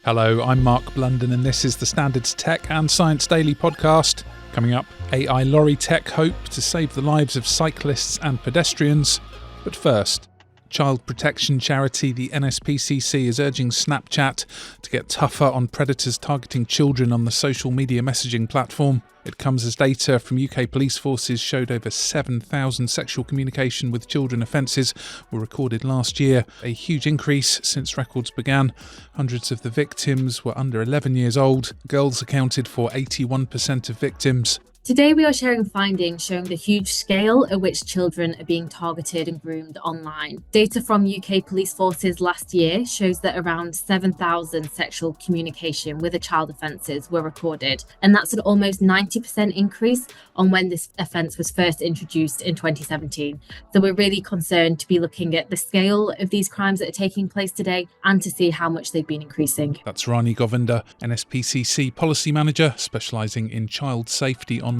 Hello, I'm Mark Blunden and this is the Standards Tech and Science Daily podcast. Coming up, AI lorry tech hope to save the lives of cyclists and pedestrians. But first, child protection charity the NSPCC is urging Snapchat to get tougher on predators targeting children on the social media messaging platform. It comes as data from UK police forces showed over 7,000 sexual communication with children offences were recorded last year, a huge increase since records began. Hundreds of the victims were under 11 years old. Girls accounted for 81% of victims. Today we are sharing findings showing the huge scale at which children are being targeted and groomed online. Data from UK police forces last year shows that around 7,000 sexual communication with a child offences were recorded, and that's an almost 90% increase on when this offence was first introduced in 2017. So we're really concerned to be looking at the scale of these crimes that are taking place today and to see how much they've been increasing. That's Rani Govinda, NSPCC Policy Manager, specialising in child safety online.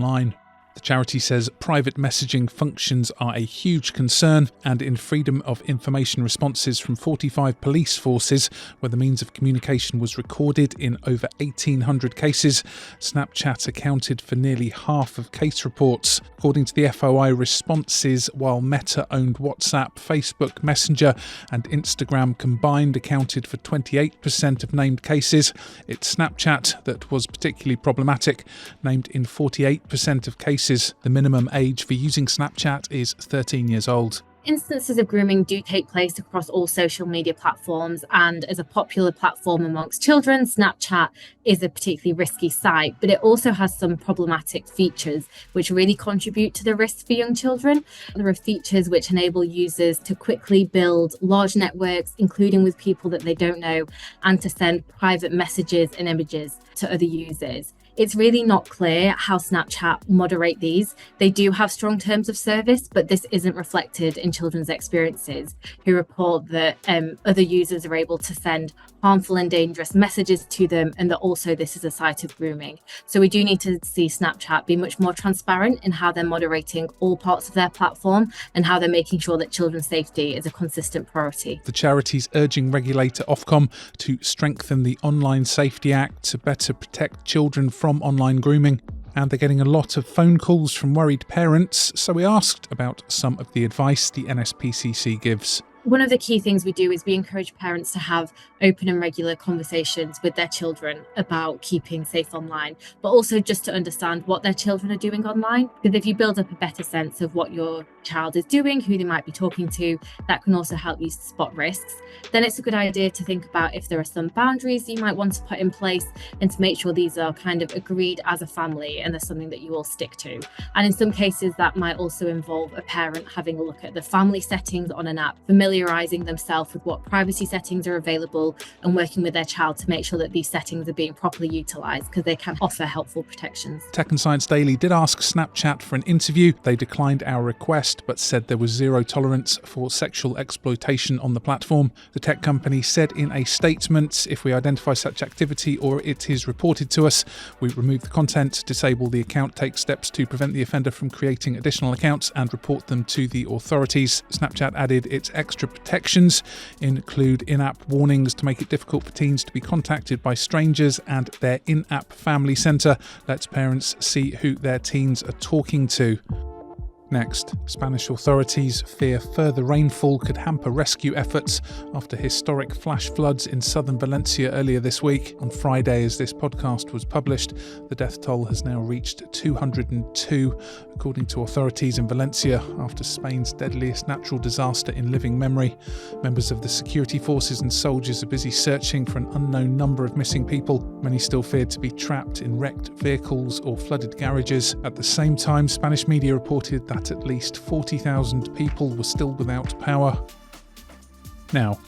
The charity says private messaging functions are a huge concern, and in freedom of information responses from 45 police forces, where the means of communication was recorded in over 1,800 cases, Snapchat accounted for nearly half of case reports. According to the FOI responses, while Meta owned WhatsApp, Facebook Messenger and Instagram combined accounted for 28% of named cases, it's Snapchat that was particularly problematic, named in 48% of cases. The minimum age for using Snapchat is 13 years old. Instances of grooming do take place across all social media platforms, and as a popular platform amongst children, Snapchat is a particularly risky site, but it also has some problematic features which really contribute to the risk for young children. There are features which enable users to quickly build large networks, including with people that they don't know, and to send private messages and images to other users. It's really not clear how Snapchat moderate these. They do have strong terms of service, but this isn't reflected in children's experiences, who report that other users are able to send harmful and dangerous messages to them, and that also this is a site of grooming. So we do need to see Snapchat be much more transparent in how they're moderating all parts of their platform and how they're making sure that children's safety is a consistent priority. The charity's urging regulator Ofcom to strengthen the Online Safety Act to better protect children from online grooming. And they're getting a lot of phone calls from worried parents, so we asked about some of the advice the NSPCC gives. One of the key things we do is we encourage parents to have open and regular conversations with their children about keeping safe online, but also just to understand what their children are doing online. Because if you build up a better sense of what your child is doing, who they might be talking to, that can also help you spot risks. Then it's a good idea to think about if there are some boundaries you might want to put in place and to make sure these are kind of agreed as a family and there's something that you all stick to. And in some cases, that might also involve a parent having a look at the family settings on an app, familiarising themselves with what privacy settings are available and working with their child to make sure that these settings are being properly utilised, because they can offer helpful protections. Tech and Science Daily did ask Snapchat for an interview. They declined our request but said there was zero tolerance for sexual exploitation on the platform. The tech company said in a statement, if we identify such activity or it is reported to us, we remove the content, disable the account, take steps to prevent the offender from creating additional accounts and report them to the authorities. Snapchat added its extra protections include in-app warnings to make it difficult for teens to be contacted by strangers, and their in-app family centre lets parents see who their teens are talking to. Next, Spanish authorities fear further rainfall could hamper rescue efforts after historic flash floods in southern Valencia earlier this week. On Friday, as this podcast was published, the death toll has now reached 202, according to authorities in Valencia, after Spain's deadliest natural disaster in living memory. Members of the security forces and soldiers are busy searching for an unknown number of missing people. Many still feared to be trapped in wrecked vehicles or flooded garages. At the same time, Spanish media reported that at least 40,000 people were still without power. Now,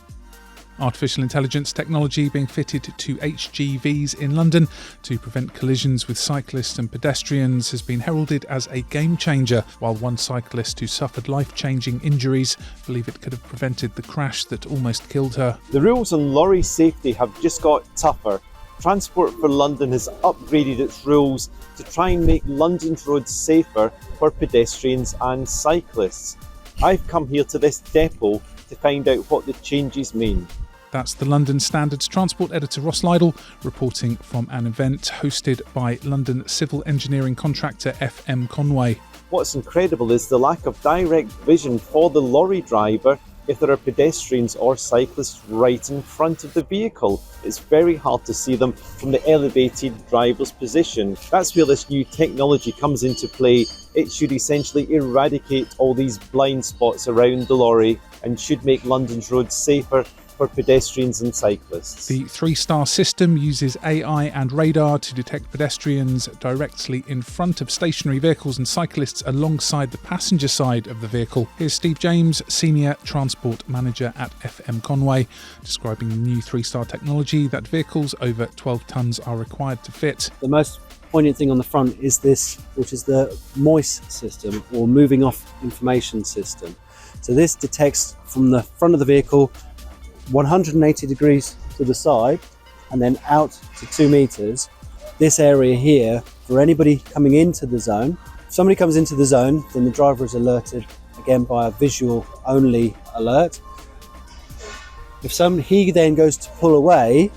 artificial intelligence technology being fitted to HGVs in London to prevent collisions with cyclists and pedestrians has been heralded as a game changer, while one cyclist who suffered life-changing injuries believe it could have prevented the crash that almost killed her. The rules on lorry safety have just got tougher. Transport for London has upgraded its rules to try and make London's roads safer for pedestrians and cyclists. I've come here to this depot to find out what the changes mean. That's the London Standard's transport editor Ross Lydall reporting from an event hosted by London civil engineering contractor FM Conway. What's incredible is the lack of direct vision for the lorry driver if there are pedestrians or cyclists right in front of the vehicle. It's very hard to see them from the elevated driver's position. That's where this new technology comes into play. It should essentially eradicate all these blind spots around the lorry and should make London's roads safer for pedestrians and cyclists. The 3-star system uses AI and radar to detect pedestrians directly in front of stationary vehicles and cyclists alongside the passenger side of the vehicle. Here's Steve James, Senior Transport Manager at FM Conway, describing the new 3-star technology that vehicles over 12 tonnes are required to fit. The most poignant thing on the front is this, which is the MOIS system, or moving off information system. So this detects from the front of the vehicle 180 degrees to the side and then out to 2 meters. This area here, for anybody coming into the zone, if somebody comes into the zone, then the driver is alerted again by a visual only alert. If he then goes to pull away,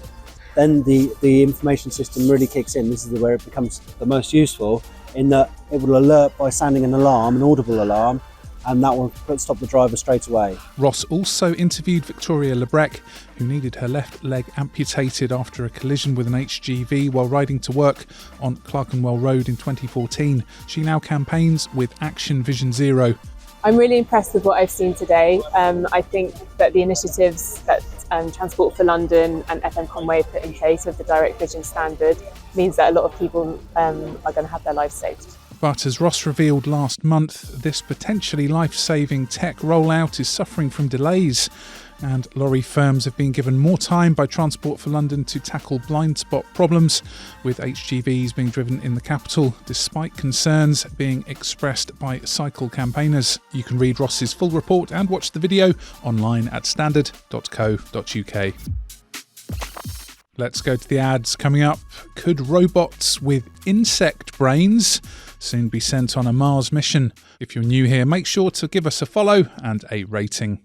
then the information system really kicks in. This is where it becomes the most useful, in that it will alert by sounding an alarm, an audible alarm, and that will stop the driver straight away. Ross also interviewed Victoria Lebrec, who needed her left leg amputated after a collision with an HGV while riding to work on Clerkenwell Road in 2014. She now campaigns with Action Vision Zero. I'm really impressed with what I've seen today. I think that the initiatives that Transport for London and FM Conway put in place with the Direct Vision Standard means that a lot of people are going to have their lives saved. But as Ross revealed last month, this potentially life-saving tech rollout is suffering from delays, and lorry firms have been given more time by Transport for London to tackle blind spot problems, with HGVs being driven in the capital, despite concerns being expressed by cycle campaigners. You can read Ross's full report and watch the video online at standard.co.uk. Let's go to the ads. Coming up, could robots with insect brains soon be sent on a Mars mission? If you're new here, make sure to give us a follow and a rating.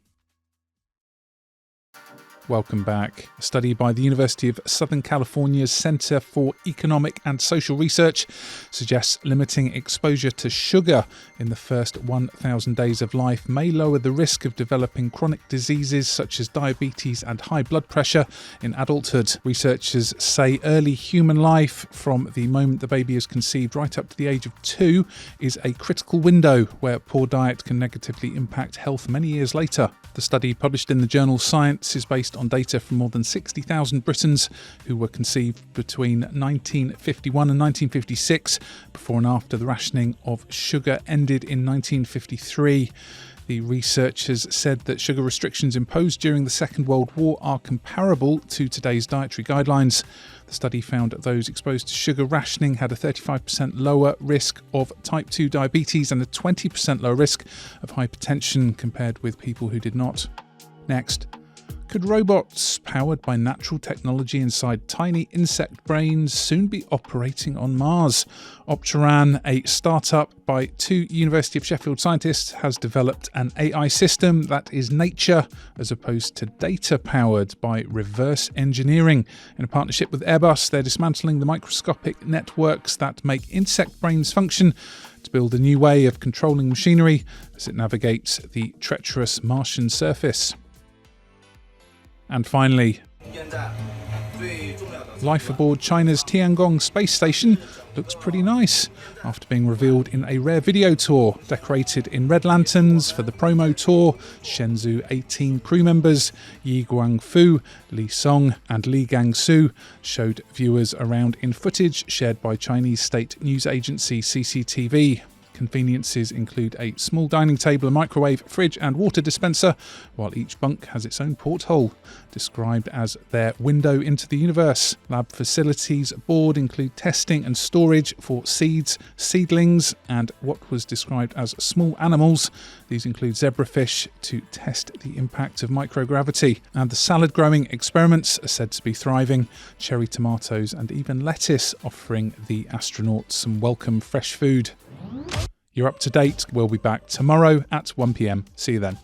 Welcome back. A study by the University of Southern California's Center for Economic and Social Research suggests limiting exposure to sugar in the first 1,000 days of life may lower the risk of developing chronic diseases such as diabetes and high blood pressure in adulthood. Researchers say early human life, from the moment the baby is conceived right up to the age of 2, is a critical window where poor diet can negatively impact health many years later. The study, published in the journal Science, is based on data from more than 60,000 Britons who were conceived between 1951 and 1956, before and after the rationing of sugar ended in 1953. The researchers said that sugar restrictions imposed during the Second World War are comparable to today's dietary guidelines. The study found that those exposed to sugar rationing had a 35% lower risk of type 2 diabetes and a 20% lower risk of hypertension compared with people who did not. Next, could robots powered by natural technology inside tiny insect brains soon be operating on Mars? Opteran, a startup by 2 University of Sheffield scientists, has developed an AI system that is nature as opposed to data powered by reverse engineering. In a partnership with Airbus, they're dismantling the microscopic networks that make insect brains function to build a new way of controlling machinery as it navigates the treacherous Martian surface. And finally, life aboard China's Tiangong space station looks pretty nice after being revealed in a rare video tour. Decorated in red lanterns for the promo tour, Shenzhou 18 crew members Yi Guangfu, Li Song and Li Gangsu showed viewers around in footage shared by Chinese state news agency CCTV. Conveniences include a small dining table, a microwave, fridge and water dispenser, while each bunk has its own porthole, described as their window into the universe. Lab facilities aboard include testing and storage for seeds, seedlings and what was described as small animals. These include zebrafish to test the impact of microgravity. And the salad growing experiments are said to be thriving, cherry tomatoes and even lettuce offering the astronauts some welcome fresh food. You're up to date. We'll be back tomorrow at 1 p.m. See you then.